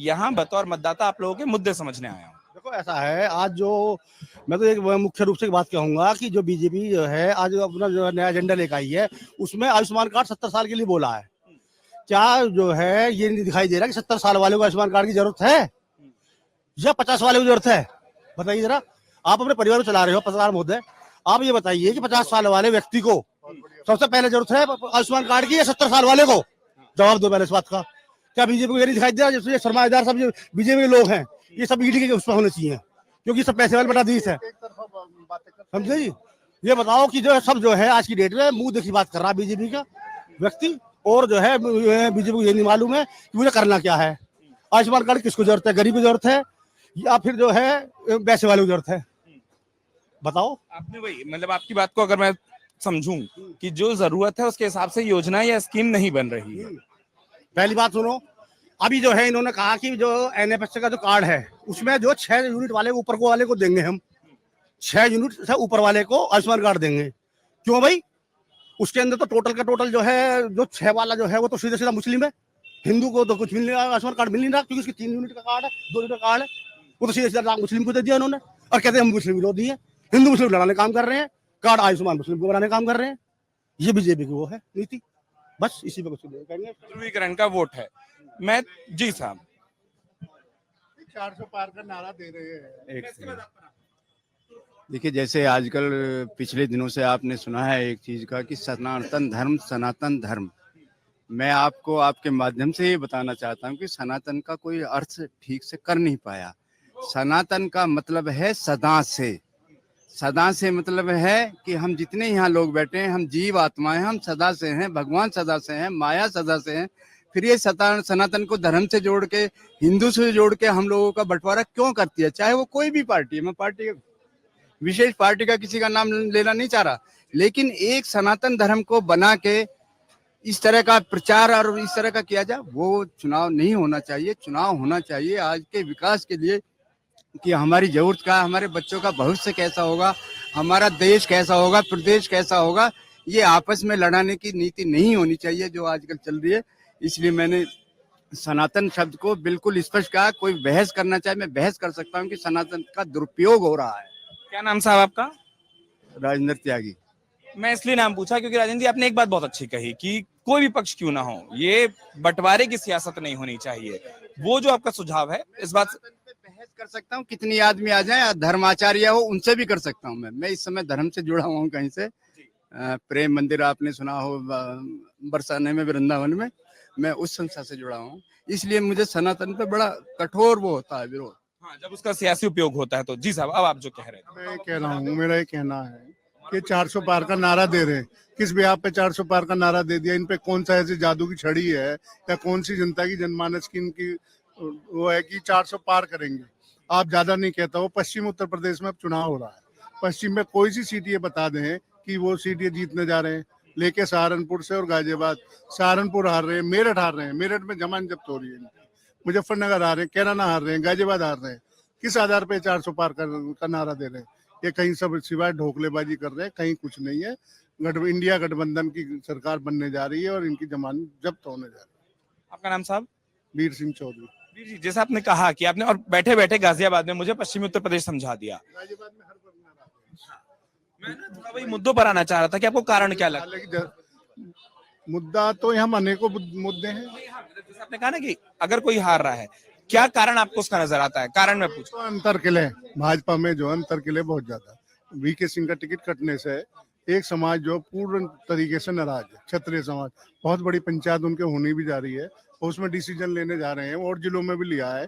यहाँ बतौर मतदाता आप लोगों के मुद्दे समझने आया हूँ। देखो ऐसा है, आज जो मैं तो एक मुख्य रूप से बात कहूंगा कि जो बीजेपी जो है आज अपना जो नया एजेंडा लेकर आई है, उसमें आयुष्मान कार्ड 70 साल के लिए बोला है। क्या जो है ये नहीं दिखाई दे रहा कि 70 साल वाले को आयुष्मान कार्ड की जरूरत है या 50 वाले को जरूरत है? बताइए जरा। आप अपने परिवार को चला रहे हो, पत्रकार महोदय, आप ये बताइए कि 50 साल वाले व्यक्ति को सबसे पहले जरूरत है आयुष्मान कार्ड की या 70 साल वाले को? जवाब दो पहले इस बात का। क्या बीजेपी को ये नहीं दिखाई दे रहा जैसे सरमाएदार सब जो बीजेपी के लोग हैं, ये सब ईडी के उस पर होने चाहिए, क्योंकि सब पैसे वाले बटा दीस है, समझे जी? ये बताओ कि जो सब जो है आज की डेट में मुंह देखी बात कर रहा है बीजेपी का व्यक्ति, और जो है बीजेपी को ये नहीं मालूम है कि मुझे करना क्या है। आयुष्मान कार्ड किसको जरूरत है? गरीब को जरूरत है या फिर जो है पैसे वाले को जरूरत है? बताओ। आपने वही मतलब आपकी बात को अगर मैं समझूं कि जो जरूरत है उसके हिसाब से योजना या स्कीम नहीं बन रही है। पहली बात सुनो, अभी जो है इन्होंने कहा कि जो एनएफएस का जो कार्ड है उसमें जो 6 यूनिट वाले ऊपर को वाले को देंगे, हम 6 यूनिट से ऊपर वाले को आयुष्मान कार्ड देंगे। क्यों भाई? उसके अंदर तो टोटल का टोटल जो है जो 6 वाला जो है वो तो सीधा सीधा मुस्लिम है, हिंदू को तो कुछ मिल नहीं रहा, आयुष्मान कार्ड मिल नहीं रहा, क्योंकि उसकी 3 यूनिट का कार्ड है, 2 यूनिट का कार्ड है, वो तो सीधा सीधा मुस्लिम को दे दिया उन्होंने, और कहते हैं हम मुस्लिम विरोधी है, हिंदू मुस्लिम लड़ाने काम कर रहे हैं, कार्ड आयुष्मान मुस्लिम को बनाने काम कर रहे हैं। ये बीजेपी की वो है नीति, बस इसी पे कुछ कहेंगे। ध्रुवीकरण का वोट है। मैं जी साहब 400 पार का नारा दे रहे हैं। एक देखिए, जैसे आजकल पिछले दिनों से आपने सुना है एक चीज का कि सनातन धर्म, सनातन धर्म। मैं आपको आपके माध्यम से ये बताना चाहता हूँ कि सनातन का कोई अर्थ ठीक से कर नहीं पाया। सनातन का मतलब है सदा से। सदा से मतलब है कि हम जितने यहाँ लोग बैठे हैं, हम जीव आत्माएं, हम सदा से हैं, भगवान सदा से हैं, माया सदा से हैं। फिर ये सनातन को धर्म से जोड़ के, हिंदू से जोड़ के हम लोगों का बंटवारा क्यों करती है? चाहे वो कोई भी पार्टी है, मैं पार्टी विशेष पार्टी का किसी का नाम लेना नहीं चाह रहा, लेकिन एक सनातन धर्म को बना के इस तरह का प्रचार और इस तरह का किया जाए, वो चुनाव नहीं होना चाहिए। चुनाव होना चाहिए आज के विकास के लिए कि हमारी जरूरत का, हमारे बच्चों का भविष्य कैसा होगा, हमारा देश कैसा होगा, प्रदेश कैसा होगा। ये आपस में लड़ाने की नीति नहीं होनी चाहिए जो आजकल चल रही है। इसलिए मैंने सनातन शब्द को बिल्कुल स्पष्ट कहा। कोई बहस करना चाहे, मैं बहस कर सकता हूँ कि सनातन का दुरुपयोग हो रहा है। क्या नाम साहब आपका? राजेंद्र त्यागी। मैं इसलिए नाम पूछा क्योंकि राजेंद्र जी आपने एक बात बहुत अच्छी कही कि कोई भी पक्ष क्यों ना हो, ये बंटवारे की सियासत नहीं होनी चाहिए। वो जो आपका सुझाव है इस बात बहस कर सकता हूँ, कितनी आदमी आ जाए, धर्माचार्य हो उनसे भी कर सकता हूँ। मैं इस समय धर्म से जुड़ा हुआ हूँ कहीं से। प्रेम मंदिर आपने सुना हो बरसाने में, वृंदावन में, मैं उस संस्था से जुड़ा हूँ। इसलिए मुझे सनातन पे बड़ा कठोर वो होता है विरोध। हाँ, जब उसका सियासी उपयोग होता है तो। जी साहब, अब आप जो कह रहे थे। मैं कह रहा हूँ, मेरा ये कहना है कि 400 पार का नारा दे रहे हैं। किस भी आप पे 400 पार का नारा दे दिया? इन पे कौन सा ऐसी जादू की छड़ी है या कौन सी जनता की जनमानस की इनकी वो है कि 400 पार करेंगे? आप ज्यादा नहीं कहता हो। पश्चिम उत्तर प्रदेश में अब चुनाव हो रहा है, पश्चिम में कोई सी सीट ये बता दें कि वो सीट ये जीतने जा रहे हैं, लेके सहारनपुर से और गाजियाबाद। सहारनपुर हार रहे हैं, मेरठ हार रहे हैं, मेरठ में जमान जब्त हो रही है, मुजफ्फरनगर हार रहे हैं, कैराना हार रहे हैं, गाजियाबाद हार रहे हैं। किस आधार पे 400 पार का नारा दे रहे हैं? ये कहीं सब सिवाय ढोकलेबाजी कर रहे हैं, कहीं कुछ नहीं है। इंडिया गठबंधन की सरकार बनने जा रही है और इनकी जमानत जब्त होने जा रही है। आपका नाम साहब? वीर सिंह चौधरी। वीर जी, जैसा आपने कहा कि आपने और बैठे बैठे गाजियाबाद में मुझे पश्चिमी उत्तर प्रदेश समझा दिया। गाजियाबाद में हर मैं ना थोड़ा वही मुद्दों पर आना चाह रहा था कि आपको कारण क्या लगता है? मुद्दा तो यहाँ अनेकों मुद्दे हैं। जैसे आपने कहा ना कि अगर कोई हार रहा है, क्या कारण आपको उसका नजर आता है? कारण मैं पूछूं। तो अंतर किले भाजपा में जो अंतर किले बहुत ज्यादा। वीके सिंह का टिकट कटने से एक समाज जो पूर्ण तरीके से नाराज है, क्षत्रिय समाज। बहुत बड़ी पंचायत उनके होनी भी जा रही है और उसमें डिसीजन लेने जा रहे हैं, और जिलों में भी लिया है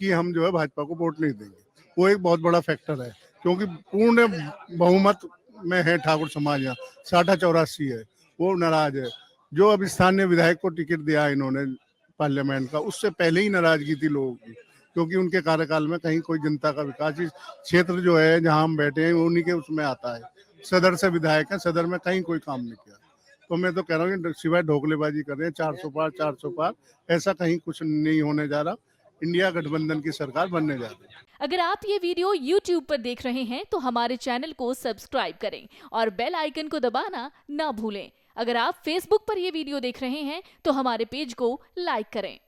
कि हम जो है भाजपा को वोट नहीं देंगे। वो एक बहुत बड़ा फैक्टर है, क्योंकि पूर्ण बहुमत में है ठाकुर समाज, यहाँ 60-84 है, वो नाराज है। जो अब स्थानीय विधायक को टिकट दिया इन्होंने पार्लियामेंट का, उससे पहले ही नाराजगी थी लोगों की, क्योंकि उनके कार्यकाल में कहीं कोई जनता का विकास। इस क्षेत्र जो है जहां हम बैठे हैं उन्हीं के उसमें आता है। सदर से विधायक है, सदर में कहीं कोई काम नहीं किया। तो मैं तो कह रहा हूँ सिवाय ढोकलेबाजी कर रहे हैं, 400 पार, ऐसा कहीं कुछ नहीं होने जा रहा। इंडिया गठबंधन की सरकार बनने जा रही है। अगर आप ये वीडियो YouTube पर देख रहे हैं तो हमारे चैनल को सब्सक्राइब करें और बेल आइकन को दबाना ना भूलें। अगर आप Facebook पर ये वीडियो देख रहे हैं तो हमारे पेज को लाइक करें।